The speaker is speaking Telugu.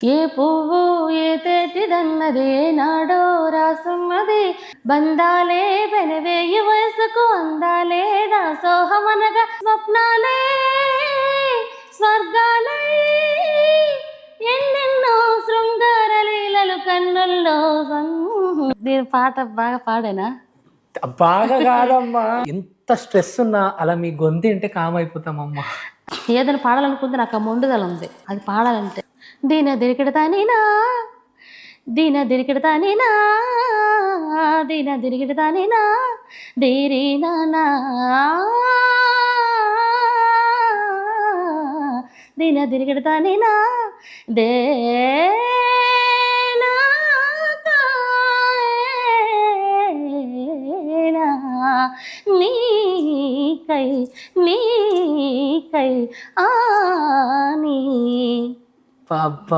ఏ పువ్వు ఏ తేటిదన్నదే నాడో రాసున్నది బంధాలే వెనవేయి వయసుకు అందాలే దాసోహమనగా స్వప్నాలే స్వర్గాలై ఎన్నెన్నో శృంగార లీలలు కన్నుల్లో నేను పాట బాగా పాడేనా? బాగా కాదమ్మా. ఎంత స్ట్రెస్ ఉన్నా అలా మీ గొంతు వింటే కామ్ అయిపోతామమ్మా. ఏదైనా పాడాలనుకుంటే నాకు ఆ మొండుదల ఉంది, అది పాడాలంటే. దీన దిరికిడతానినా దీన దిరికిడతానినా దీన దిరికిడతానినా దీరీనా దీన దిరికిడతానినా దే నీకై నీకై ఆ నీ పాప